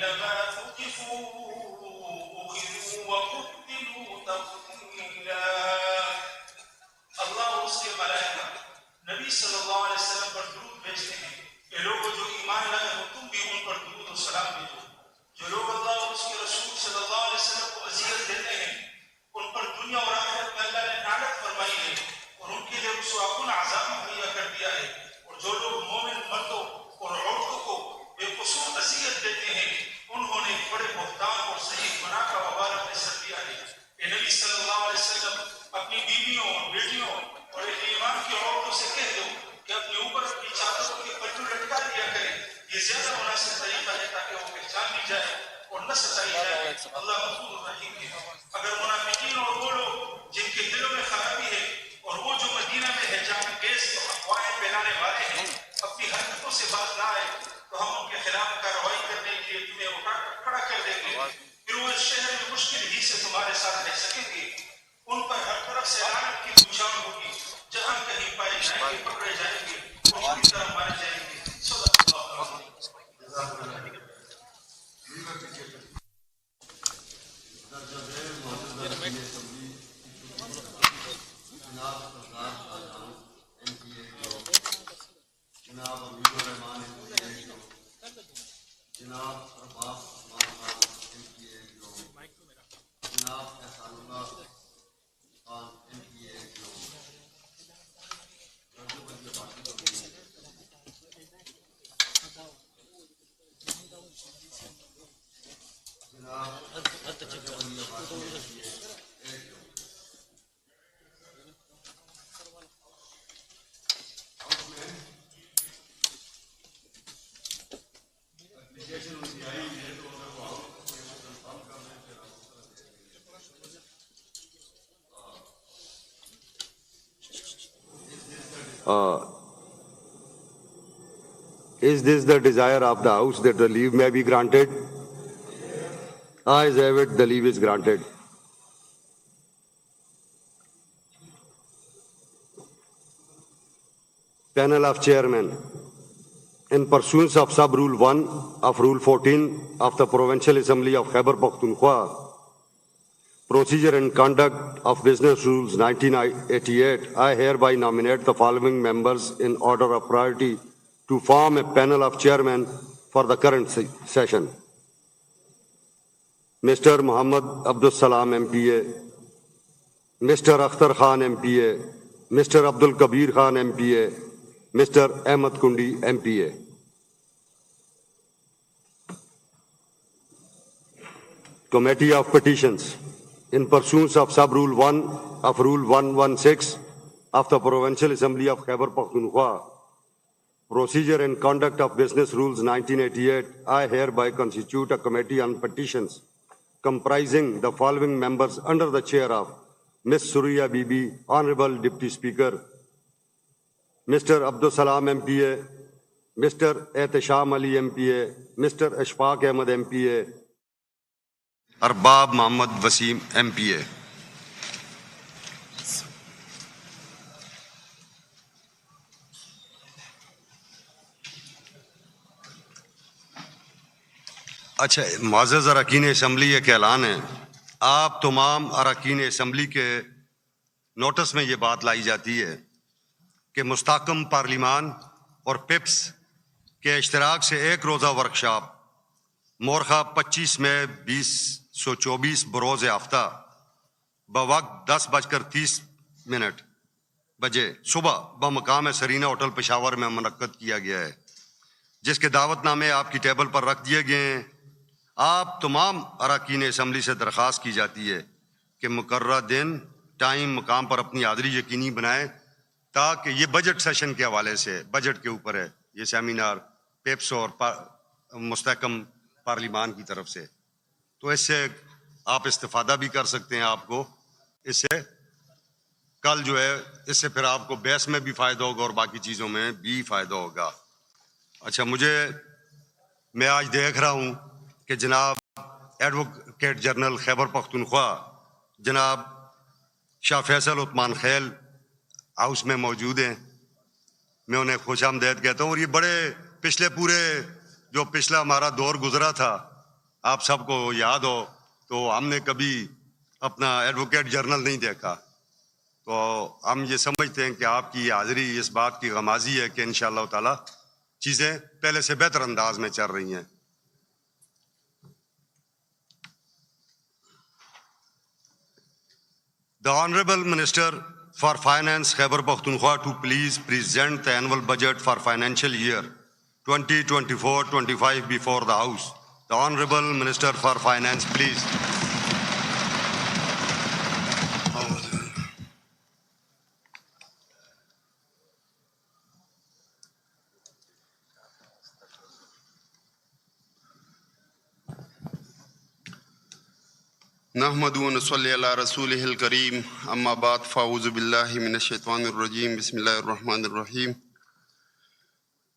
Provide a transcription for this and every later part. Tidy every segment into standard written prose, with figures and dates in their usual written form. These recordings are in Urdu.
أينما ثقفوا أخذوا وقتلوا تقتيلا. اللہ اور اس کے ملائکہ نبی صلی اللہ علیہ وسلم پر درود بھیجتے ہیں کہ لوگوں جو ایمان لائے ہو تم بھی ان پر درود و سلام بھیجو. جو لوگ اللہ اور اس کے رسول صلی اللہ علیہ وسلم کو اذیت دیتے ہیں ان پر دنیا اور آخرت میں اللہ نے لعنت فرمائی ہے اور ان کے لیے رسوا کن عذاب مہیا کر دیا ہے. اور جو لوگ مومن مردوں اور عورتوں کو بے قصور اذیت دیتے ہیں انہوں نے بڑے بہتان اور صحیح گناہ کا وبال اپنے سر لیا ہے. کہ نبی صلی اللہ علیہ وسلم اپنی بیویوں اور بیٹیوں اور اہل ایمان کی عورتوں سے کہہ دو کہ اپنے اوپر اپنی چادروں کے پلو لٹکا دیا کریں. یہ زیادہ مناسب طریقہ ہے تاکہ وہ پہچان لی جائے اور نہ ستائی جائے. اللہ غفور رحیم ہے. اگر منافقین اور وہ لوگ جن کے دلوں میں خرابی ہے اور وہ جو مدینہ میں حجاب گیس افواہیں پھیلانے والے ہیں اپنی حرکتوں سے باز نہ آئے تو ہم ان کے خلاف کارروائی کرنے کے لیے تمہیں اٹھا کر کھڑا کر دیں گے. پھر وہ اس شہر میں مشکل ہی سے تمہارے ساتھ رہ سکیں گے. ان پر ہر طرف سے لعنت کی بوچھاڑ ہوگی. جہاں کہیں پائے جائیں گے پکڑے جائیں گے اور پوری طرح مارے جائیں گے. صدق اللہ العظیم. جناب امیر الرحمان جناب ارباب خان ایم پی اے جناب Ehsanullah Khan M P A Is this the desire of the House that the leave may be granted? Ayes have it, the leave is granted. Panel of Chairmen. In pursuance of Sub-Rule 1 of Rule 14 of the Provincial Assembly of Khyber Pakhtunkhwa, Procedure and Conduct of Business Rules 1988, I hereby nominate the following members in order of priority to form a panel of chairmen for the current session. Mr. Muhammad Abdul Salam MPA, Mr. Akhtar Khan MPA, Mr. Abdul Kabir Khan MPA, Mr. Ahmad Kundi MPA. Committee of Petitions. In pursuance of Sub-Rule 1 of Rule 116 of the Provincial Assembly of Khyber Pakhtunkhwa, Procedure and Conduct of Business Rules 1988, I hereby constitute a committee on petitions comprising the following members under the chair of Ms. Surya Bibi, Honorable Deputy Speaker, Mr. Abdul Salam MPA, Mr. Ehtisham Ali MPA, Mr. Ashfaq Ahmad MPA, Arbab Muhammad Wasim MPA. اچھا، معزز اراکین اسمبلی، ایک اعلان ہے. آپ تمام اراکین اسمبلی کے نوٹس میں یہ بات لائی جاتی ہے کہ مستحکم پارلیمان اور پپس کے اشتراک سے ایک روزہ ورکشاپ مورخہ 25 مئی 2024 بروز ہفتہ بوقت 10:30 بجے صبح بمقام سرینا ہوٹل پشاور میں منعقد کیا گیا ہے، جس کے دعوت نامے آپ کی ٹیبل پر رکھ دیے گئے ہیں. آپ تمام اراکین اسمبلی سے درخواست کی جاتی ہے کہ مقررہ دن، ٹائم، مقام پر اپنی حاضری یقینی بنائیں، تاکہ یہ بجٹ سیشن کے حوالے سے، بجٹ کے اوپر ہے یہ سیمینار پیپس اور مستحکم پارلیمان کی طرف سے، تو اس سے آپ استفادہ بھی کر سکتے ہیں. آپ کو اس سے کل جو ہے اس سے پھر آپ کو بحث میں بھی فائدہ ہوگا اور باقی چیزوں میں بھی فائدہ ہوگا. اچھا، میں آج دیکھ رہا ہوں کہ جناب ایڈوکیٹ جنرل خیبر پختونخوا جناب شاہ فیصل عثمان خیل ہاؤس میں موجود ہیں. میں انہیں خوش آمدید کہتا ہوں. اور یہ بڑے پچھلا ہمارا دور گزرا تھا آپ سب کو یاد ہو تو ہم نے کبھی اپنا ایڈوکیٹ جنرل نہیں دیکھا، تو ہم یہ سمجھتے ہیں کہ آپ کی حاضری اس بات کی غمازی ہے کہ انشاءاللہ تعالی چیزیں پہلے سے بہتر انداز میں چل رہی ہیں۔ The Honorable Minister for Finance, Khyber Pakhtunkhwa, to please present the annual budget for financial year 2024-25 before the House. The Honorable Minister for Finance, please. نحمد و نصلی علی رسولہ الکریم، اما بعد فاعوذ باللہ من الشیطان الرجیم، بسم اللہ الرحمن الرحیم۔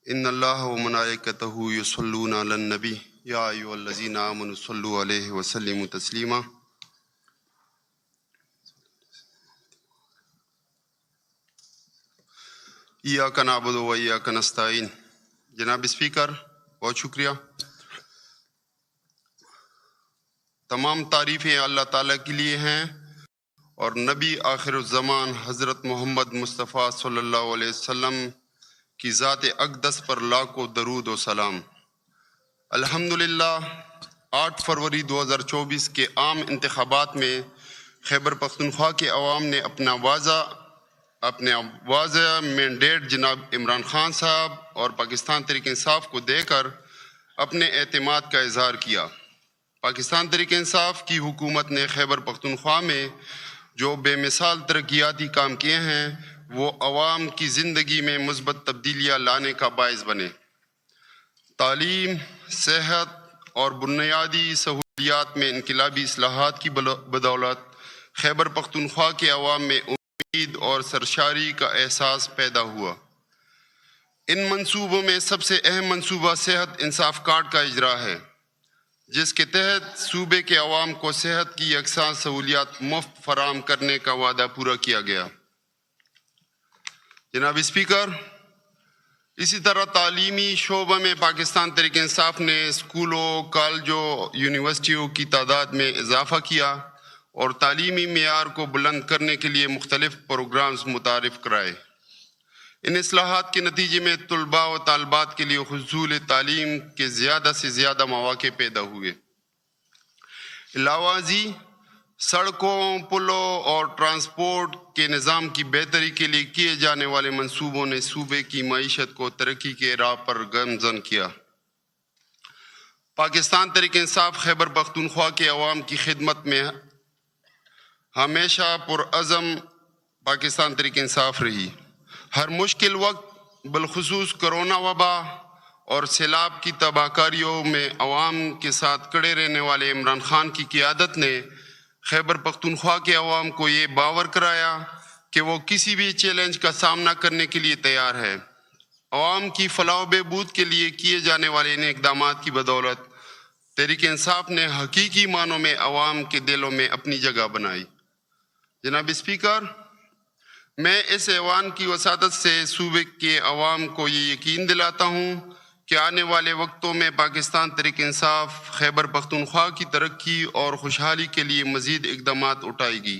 ان اللہ و ملائکتہ یصلون علی النبی یا ایھا الذین آمنوا صلوا علیہ وسلموا تسلیما۔ ایاک نعبد و ایاک نستعین۔ جناب اسپیکر، بہت شکریہ۔ تمام تعریفیں اللہ تعالیٰ کے لیے ہیں اور نبی آخر الزمان حضرت محمد مصطفیٰ صلی اللہ علیہ وسلم کی ذات اقدس پر لاکھوں درود و سلام۔ الحمدللہ 8 فروری 2024 کے عام انتخابات میں خیبر پختونخوا کے عوام نے اپنا واضح مینڈیٹ جناب عمران خان صاحب اور پاکستان تحریک انصاف کو دے کر اپنے اعتماد کا اظہار کیا۔ پاکستان تحریک انصاف کی حکومت نے خیبر پختونخوا میں جو بے مثال ترقیاتی کام کیے ہیں وہ عوام کی زندگی میں مثبت تبدیلیاں لانے کا باعث بنے۔ تعلیم، صحت اور بنیادی سہولیات میں انقلابی اصلاحات کی بدولت خیبر پختونخوا کے عوام میں امید اور سرشاری کا احساس پیدا ہوا۔ ان منصوبوں میں سب سے اہم منصوبہ صحت انصاف کارڈ کا اجرا ہے، جس کے تحت صوبے کے عوام کو صحت کی یکساں سہولیات مفت فراہم کرنے کا وعدہ پورا کیا گیا۔ جناب اسپیکر، اسی طرح تعلیمی شعبہ میں پاکستان تحریک انصاف نے اسکولوں، کالجوں، یونیورسٹیوں کی تعداد میں اضافہ کیا اور تعلیمی معیار کو بلند کرنے کے لیے مختلف پروگرامز متعارف کرائے۔ ان اصلاحات کے نتیجے میں طلباء و طالبات کے لیے حصول تعلیم کے زیادہ سے زیادہ مواقع پیدا ہوئے۔ علاوہ ازیں سڑکوں، پلوں اور ٹرانسپورٹ کے نظام کی بہتری کے لیے کیے جانے والے منصوبوں نے صوبے کی معیشت کو ترقی کے راہ پر گامزن کیا۔ پاکستان تحریک انصاف خیبر پختونخوا کے عوام کی خدمت میں ہمیشہ پرعزم پاکستان تحریک انصاف رہی۔ ہر مشکل وقت، بالخصوص کرونا وبا اور سیلاب کی تباہ کاریوں میں عوام کے ساتھ کھڑے رہنے والے عمران خان کی قیادت نے خیبر پختونخوا کے عوام کو یہ باور کرایا کہ وہ کسی بھی چیلنج کا سامنا کرنے کے لیے تیار ہے۔ عوام کی فلاح و بہبود کے لیے کیے جانے والے ان اقدامات کی بدولت تحریک انصاف نے حقیقی معنوں میں عوام کے دلوں میں اپنی جگہ بنائی۔ جناب اسپیکر، میں اس ایوان کی وساطت سے صوبے کے عوام کو یہ یقین دلاتا ہوں کہ آنے والے وقتوں میں پاکستان تحریک انصاف خیبر پختونخوا کی ترقی اور خوشحالی کے لیے مزید اقدامات اٹھائے گی۔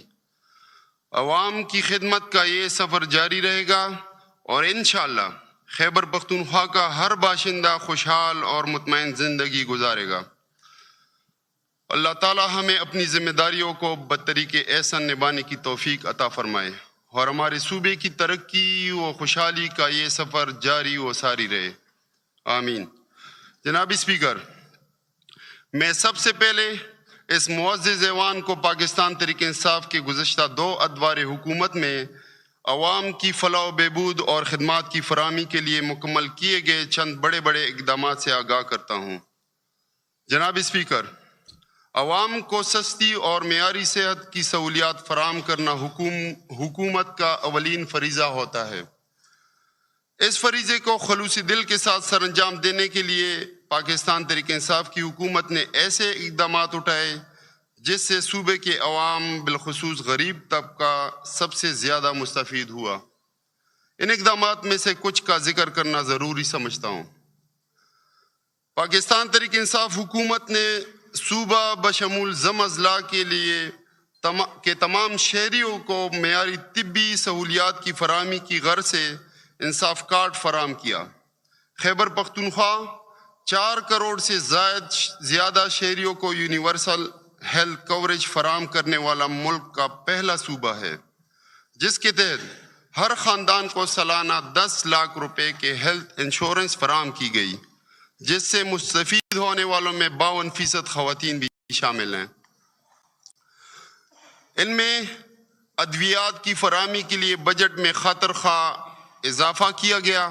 عوام کی خدمت کا یہ سفر جاری رہے گا اور انشاءاللہ خیبر پختونخوا کا ہر باشندہ خوشحال اور مطمئن زندگی گزارے گا۔ اللہ تعالی ہمیں اپنی ذمہ داریوں کو بطریق احسن نبھانے کی توفیق عطا فرمائے اور ہمارے صوبے کی ترقی و خوشحالی کا یہ سفر جاری و ساری رہے، آمین۔ جناب اسپیکر، میں سب سے پہلے اس معزز ایوان کو پاکستان تحریک انصاف کے گزشتہ 2 ادوار حکومت میں عوام کی فلاح و بہبود اور خدمات کی فراہمی کے لیے مکمل کیے گئے چند بڑے بڑے اقدامات سے آگاہ کرتا ہوں۔ جناب اسپیکر، عوام کو سستی اور معیاری صحت کی سہولیات فراہم کرنا حکومت کا اولین فریضہ ہوتا ہے۔ اس فریضے کو خلوص دل کے ساتھ سر انجام دینے کے لیے پاکستان تحریک انصاف کی حکومت نے ایسے اقدامات اٹھائے جس سے صوبے کے عوام بالخصوص غریب طبقہ سب سے زیادہ مستفید ہوا۔ ان اقدامات میں سے کچھ کا ذکر کرنا ضروری سمجھتا ہوں۔ پاکستان تحریک انصاف حکومت نے صوبہ بشمول ضم اضلاع کے لیے تمام شہریوں کو معیاری طبی سہولیات کی فراہمی کی غرض سے انصاف کارڈ فراہم کیا۔ خیبر پختونخوا 4 کروڑ سے زیادہ شہریوں کو یونیورسل ہیلتھ کوریج فراہم کرنے والا ملک کا پہلا صوبہ ہے، جس کے تحت ہر خاندان کو سالانہ 10 لاکھ روپے کے ہیلتھ انشورنس فراہم کی گئی، جس سے مستفید ہونے والوں میں 52% خواتین بھی شامل ہیں۔ ان میں ادویات کی فراہمی کے لیے بجٹ میں خاطر خواہ اضافہ کیا گیا۔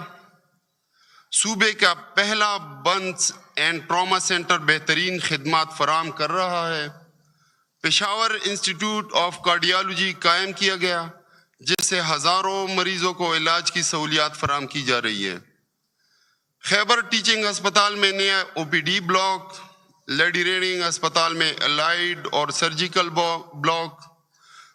صوبے کا پہلا برنس اینڈ ٹراما سینٹر بہترین خدمات فراہم کر رہا ہے۔ پشاور انسٹیٹیوٹ آف کارڈیالوجی قائم کیا گیا، جس سے ہزاروں مریضوں کو علاج کی سہولیات فراہم کی جا رہی ہے۔ خیبر ٹیچنگ ہسپتال میں نیا OPD بلاک، لیڈی ریڈنگ ہسپتال میں الائڈ اور سرجیکل بلاک،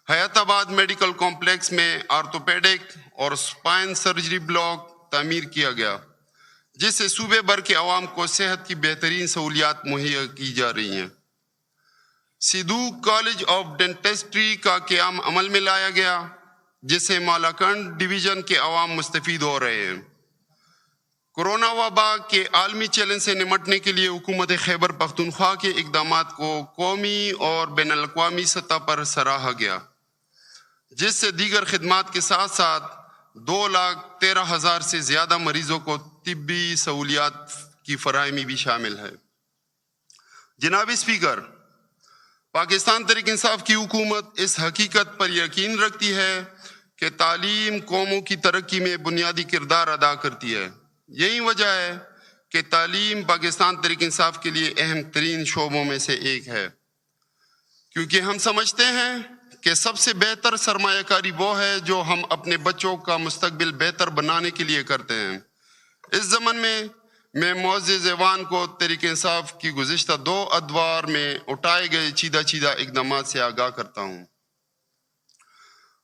حیات آباد میڈیکل کمپلیکس میں آرتھوپیڈک اور سپائن سرجری بلاک تعمیر کیا گیا، جس سے صوبے بھر کے عوام کو صحت کی بہترین سہولیات مہیا کی جا رہی ہیں۔ سدھو کالج آف ڈینٹسٹری کا قیام عمل میں لایا گیا، جس سے مالاکنڈ ڈویژن کے عوام مستفید ہو رہے ہیں۔ کورونا وبا کے عالمی چیلنج سے نمٹنے کے لیے حکومت خیبر پختونخوا کے اقدامات کو قومی اور بین الاقوامی سطح پر سراہا گیا، جس سے دیگر خدمات کے ساتھ ساتھ 2,13,000 سے زیادہ مریضوں کو طبی سہولیات کی فراہمی بھی شامل ہے۔ جناب اسپیکر، پاکستان تحریک انصاف کی حکومت اس حقیقت پر یقین رکھتی ہے کہ تعلیم قوموں کی ترقی میں بنیادی کردار ادا کرتی ہے۔ یہی وجہ ہے کہ تعلیم پاکستان تحریک انصاف کے لیے اہم ترین شعبوں میں سے ایک ہے، کیونکہ ہم سمجھتے ہیں کہ سب سے بہتر سرمایہ کاری وہ ہے جو ہم اپنے بچوں کا مستقبل بہتر بنانے کے لیے کرتے ہیں۔ اس ضمن میں معزز ایوان کو تحریک انصاف کی گزشتہ 2 ادوار میں اٹھائے گئے چیدہ اقدامات سے آگاہ کرتا ہوں۔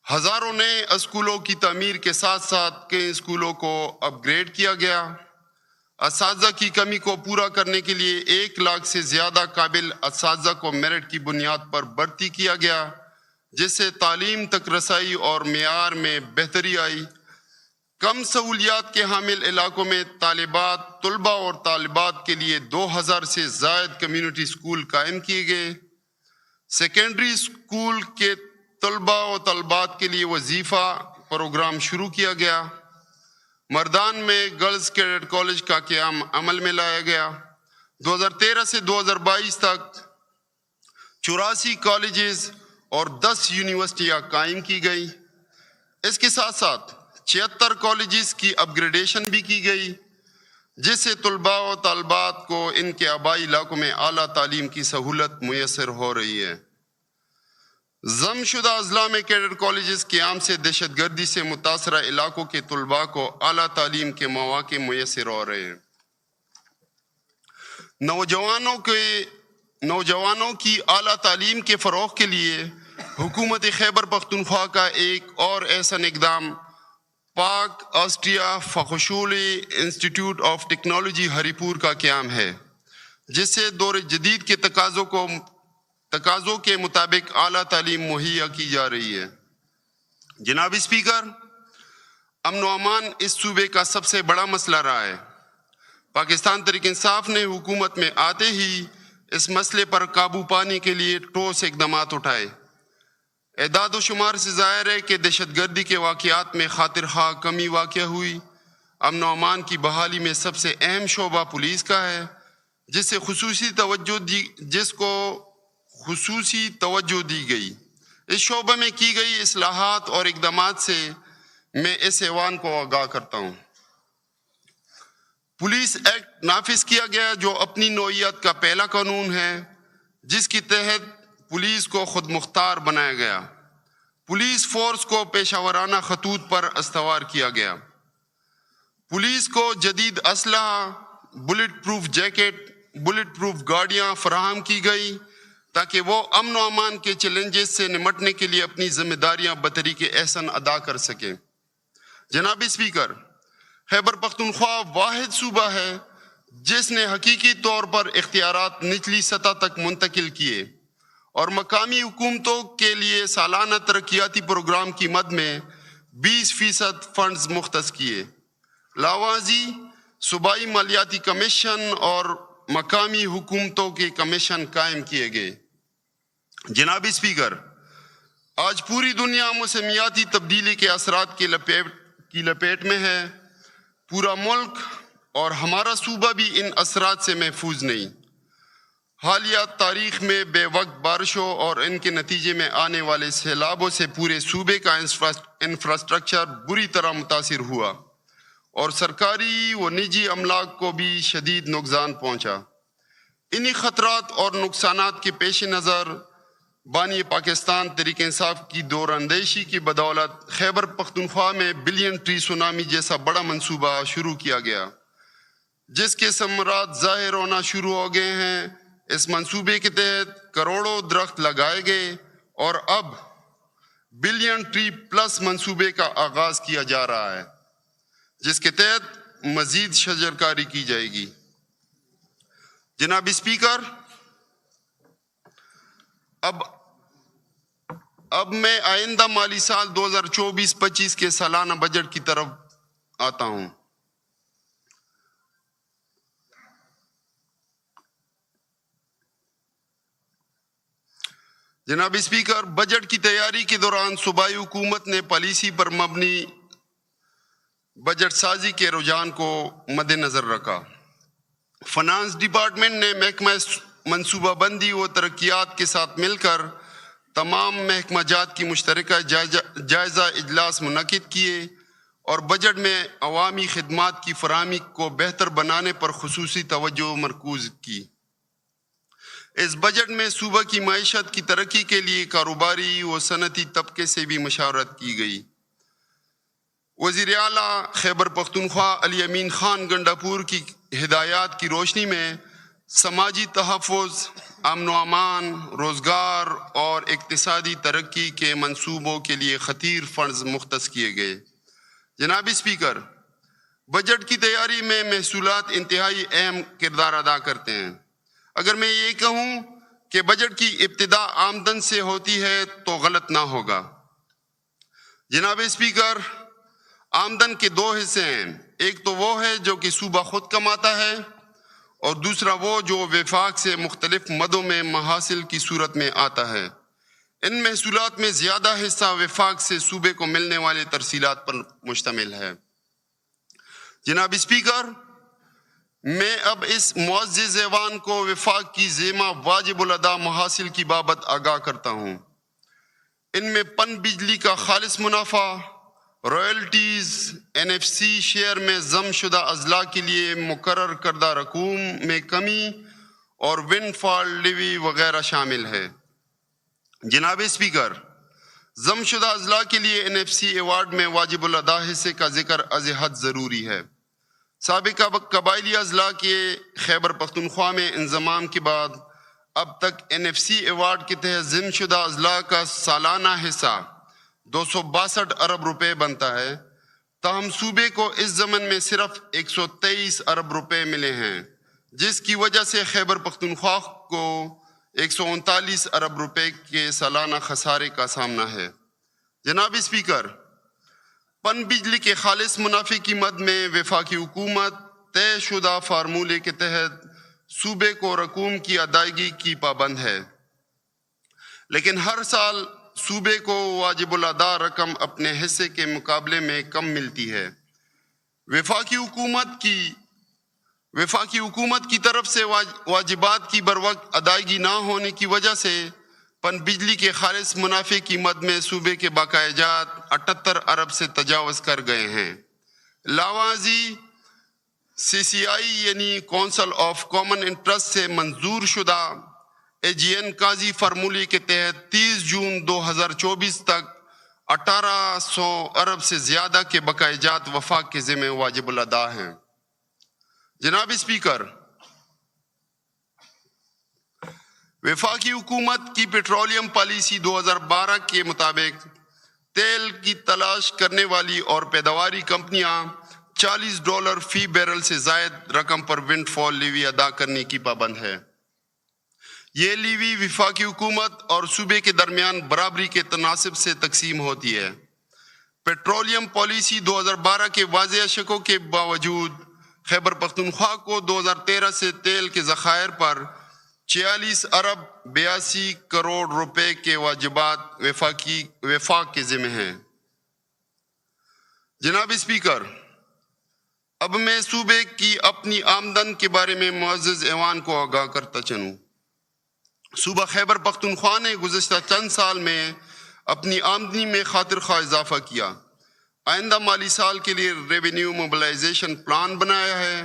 ہزاروں نئے اسکولوں کی تعمیر کے ساتھ ساتھ کئی اسکولوں کو اپ گریڈ کیا گیا۔ اساتذہ کی کمی کو پورا کرنے کے لیے 1 لاکھ سے زیادہ قابل اساتذہ کو میرٹ کی بنیاد پر بھرتی کیا گیا، جس سے تعلیم تک رسائی اور معیار میں بہتری آئی۔ کم سہولیات کے حامل علاقوں میں طلباء اور طالبات کے لیے 2000 سے زائد کمیونٹی اسکول قائم کیے گئے۔ سیکنڈری اسکول کے طلباء و طالبات کے لیے وظیفہ پروگرام شروع کیا گیا۔ مردان میں گرلز کیڈٹ کالج کا قیام عمل میں لایا گیا۔ 2013 سے 2022 تک 84 کالجز اور 10 یونیورسٹیاں قائم کی گئی۔ اس کے ساتھ ساتھ 76 کالجز کی اپ گریڈیشن بھی کی گئی، جس سے طلباء و طالبات کو ان کے آبائی علاقوں میں اعلیٰ تعلیم کی سہولت میسر ہو رہی ہے۔ ضم شدہ اضلاع میں کیڈٹ کالجز قیام سے دہشت گردی سے متاثرہ علاقوں کے طلباء کو اعلیٰ تعلیم کے مواقع میسر ہو رہے ہیں۔ نوجوانوں کی اعلیٰ تعلیم کے فروغ کے لیے حکومت خیبر پختونخوا کا ایک اور احسن اقدام پاک آسٹریا فخشولی انسٹیٹیوٹ آف ٹیکنالوجی ہری پور کا قیام ہے، جس سے دور جدید کے تقاضوں کے مطابق اعلیٰ تعلیم مہیا کی جا رہی ہے۔ جناب اسپیکر، امن و امان اس صوبے کا سب سے بڑا مسئلہ رہا ہے۔ پاکستان تحریک انصاف نے حکومت میں آتے ہی اس مسئلے پر قابو پانے کے لیے ٹھوس اقدامات اٹھائے۔ اعداد و شمار سے ظاہر ہے کہ دہشت گردی کے واقعات میں خاطر خواہ کمی واقع ہوئی۔ امن و امان کی بحالی میں سب سے اہم شعبہ پولیس کا ہے، جس کو خصوصی توجہ دی گئی۔ اس شعبے میں کی گئی اصلاحات اور اقدامات سے میں اس ایوان کو آگاہ کرتا ہوں۔ پولیس ایکٹ نافذ کیا گیا، جو اپنی نوعیت کا پہلا قانون ہے جس کے تحت پولیس کو خود مختار بنایا گیا۔ پولیس فورس کو پیشہ ورانہ خطوط پر استوار کیا گیا۔ پولیس کو جدید اسلحہ، bulletproof jacket, bulletproof گاڑیاں فراہم کی گئی تاکہ وہ امن و امان کے چیلنجز سے نمٹنے کے لیے اپنی ذمہ داریاں بطریق احسن ادا کر سکیں۔ جناب اسپیکر، خیبر پختونخوا واحد صوبہ ہے جس نے حقیقی طور پر اختیارات نچلی سطح تک منتقل کیے اور مقامی حکومتوں کے لیے سالانہ ترقیاتی پروگرام کی مد میں 20% فنڈز مختص کیے۔ لاوازی صوبائی مالیاتی کمیشن اور مقامی حکومتوں کے کمیشن قائم کیے گئے۔ جناب اسپیکر، آج پوری دنیا موسمیاتی تبدیلی کے اثرات کی لپیٹ میں ہے۔ پورا ملک اور ہمارا صوبہ بھی ان اثرات سے محفوظ نہیں۔ حالیہ تاریخ میں بے وقت بارشوں اور ان کے نتیجے میں آنے والے سیلابوں سے پورے صوبے کا انفراسٹرکچر بری طرح متاثر ہوا اور سرکاری و نجی املاک کو بھی شدید نقصان پہنچا۔ انہی خطرات اور نقصانات کے پیش نظر بانی پاکستان تحریک انصاف کی دور اندیشی کی بدولت خیبر پختونخوا میں بلین ٹری سونامی جیسا بڑا منصوبہ شروع کیا گیا، جس کے ثمرات ظاہر ہونا شروع ہو گئے ہیں۔ اس منصوبے کے تحت کروڑوں درخت لگائے گئے اور اب بلین ٹری پلس منصوبے کا آغاز کیا جا رہا ہے، جس کے تحت مزید شجرکاری کی جائے گی۔ جناب اسپیکر، اب میں آئندہ مالی سال 2024-25 کے سالانہ بجٹ کی طرف آتا ہوں۔ جناب اسپیکر، بجٹ کی تیاری کے دوران صوبائی حکومت نے پالیسی پر مبنی بجٹ سازی کے رجحان کو مد نظر رکھا۔ فنانس ڈپارٹمنٹ نے محکمہ منصوبہ بندی و ترقیات کے ساتھ مل کر تمام محکمہ جات کی مشترکہ جائزہ اجلاس منعقد کیے اور بجٹ میں عوامی خدمات کی فراہمی کو بہتر بنانے پر خصوصی توجہ مرکوز کی۔ اس بجٹ میں صوبہ کی معیشت کی ترقی کے لیے کاروباری و صنعتی طبقے سے بھی مشاورت کی گئی۔ وزیر اعلیٰ خیبر پختونخوا علی امین خان گنڈاپور کی ہدایات کی روشنی میں سماجی تحفظ، امن و امان، روزگار اور اقتصادی ترقی کے منصوبوں کے لیے خطیر فنڈز مختص کیے گئے۔ جناب اسپیکر، بجٹ کی تیاری میں محصولات انتہائی اہم کردار ادا کرتے ہیں۔ اگر میں یہ کہوں کہ بجٹ کی ابتدا آمدن سے ہوتی ہے تو غلط نہ ہوگا۔ جناب اسپیکر، آمدن کے دو حصے ہیں، ایک تو وہ ہے جو کہ صوبہ خود کماتا ہے اور دوسرا وہ جو وفاق سے مختلف مدوں میں محاصل کی صورت میں آتا ہے۔ ان محصولات میں زیادہ حصہ وفاق سے صوبے کو ملنے والے ترسیلات پر مشتمل ہے۔ جناب اسپیکر، میں اب اس معزز ایوان کو وفاق کی ذمہ واجب الادا محاصل کی بابت آگاہ کرتا ہوں۔ ان میں پن بجلی کا خالص منافع، رائلٹیز، NFC شیئر میں ضم شدہ اضلاع کے لیے مقرر کردہ رقوم میں کمی اور ونڈ فال لیوی وغیرہ شامل ہے۔ جناب اسپیکر، ضم شدہ اضلاع کے لیے NFC ایوارڈ میں واجب الادا حصے کا ذکر از حد ضروری ہے۔ سابقہ قبائلی اضلاع کے خیبر پختونخوا میں انضمام کے بعد اب تک NFC ایوارڈ کے تحت ضم شدہ اضلاع کا سالانہ حصہ 262 ارب روپے بنتا ہے، تاہم صوبے کو اس ضمن میں صرف 123 ارب روپے ملے ہیں، جس کی وجہ سے خیبر پختونخوا کو 139 ارب روپے کے سالانہ خسارے کا سامنا ہے۔ جناب اسپیکر، پن بجلی کے خالص منافع کی مد میں وفاقی حکومت طے شدہ فارمولے کے تحت صوبے کو رقوم کی ادائیگی کی پابند ہے، لیکن ہر سال صوبے کو واجب الادا رقم اپنے حصے کے مقابلے میں کم ملتی ہے۔ وفاقی حکومت کی طرف سے واجبات کی بروقت ادائیگی نہ ہونے کی وجہ سے پن بجلی کے خالص منافع کی مد میں صوبے کے بقایا جات 78 ارب سے تجاوز کر گئے ہیں۔ لاوازی CCI یعنی کونسل آف کامن انٹرسٹ سے منظور شدہ AGN قاضی فارمولے کے تحت 30 جون 2024 تک 1800 ارب سے زیادہ کے بقایا جات وفاق کے ذمہ واجب الادا ہیں۔ جناب اسپیکر، وفاقی حکومت کی پیٹرولیم پالیسی 2012 کے مطابق تیل کی تلاش کرنے والی اور پیداواری کمپنیاں $40 فی بیرل سے زائد رقم پر ونڈ فال لیوی ادا کرنے کی پابند ہے۔ یہ لیوی وفاقی حکومت اور صوبے کے درمیان برابری کے تناسب سے تقسیم ہوتی ہے۔ پیٹرولیم پالیسی 2012 کے واضح شکوں کے باوجود خیبر پختونخوا کو 2013 سے تیل کے ذخائر پر 46 ارب 82 کروڑ روپے کے واجبات وفاق کے ذمہ ہیں۔ جناب اسپیکر، اب میں صوبے کی اپنی آمدن کے بارے میں معزز ایوان کو آگاہ کرتا چلوں۔ صوبہ خیبر پختونخوا نے گزشتہ چند سال میں اپنی آمدنی میں خاطر خواہ اضافہ کیا۔ آئندہ مالی سال کے لیے ریونیو موبلائزیشن پلان بنایا ہے،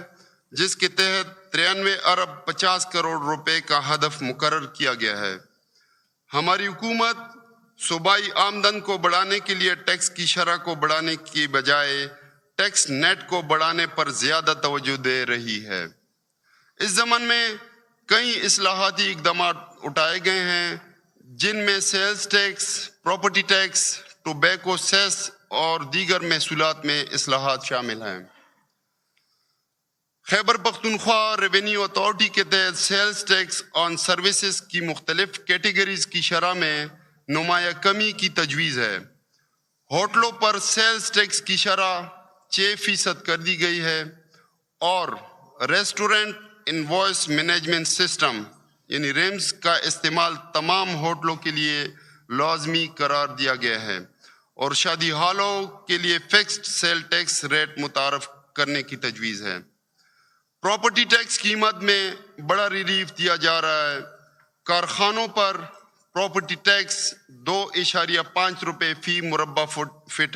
جس کے تحت 93 ارب 50 کروڑ روپے کا ہدف مقرر کیا گیا ہے۔ ہماری حکومت صوبائی آمدن کو بڑھانے کے لیے ٹیکس کی شرح کو بڑھانے کی بجائے ٹیکس نیٹ کو بڑھانے پر زیادہ توجہ دے رہی ہے۔ اس ضمن میں کئی اصلاحاتی اقدامات اٹھائے گئے ہیں، جن میں sales tax, property tax, tobacco cess اور دیگر محصولات میں اصلاحات شامل ہیں۔ خیبر پختونخوا ریونیو اتھارٹی کے تحت سیلز ٹیکس آن سروسز کی مختلف کیٹیگریز کی شرح میں نمایاں کمی کی تجویز ہے۔ ہوٹلوں پر سیلز ٹیکس کی شرح 6% کر دی گئی ہے اور ریسٹورنٹ انوائس مینجمنٹ سسٹم یعنی ریمز کا استعمال تمام ہوٹلوں کے لیے لازمی قرار دیا گیا ہے اور شادی ہالوں کے لیے فکسڈ سیل ٹیکس ریٹ متعارف کرنے کی تجویز ہے۔ پراپرٹی ٹیکس قیمت میں بڑا ریلیف دیا جا رہا ہے۔ کارخانوں پر پراپرٹی ٹیکس 2.5 روپے فی مربع فٹ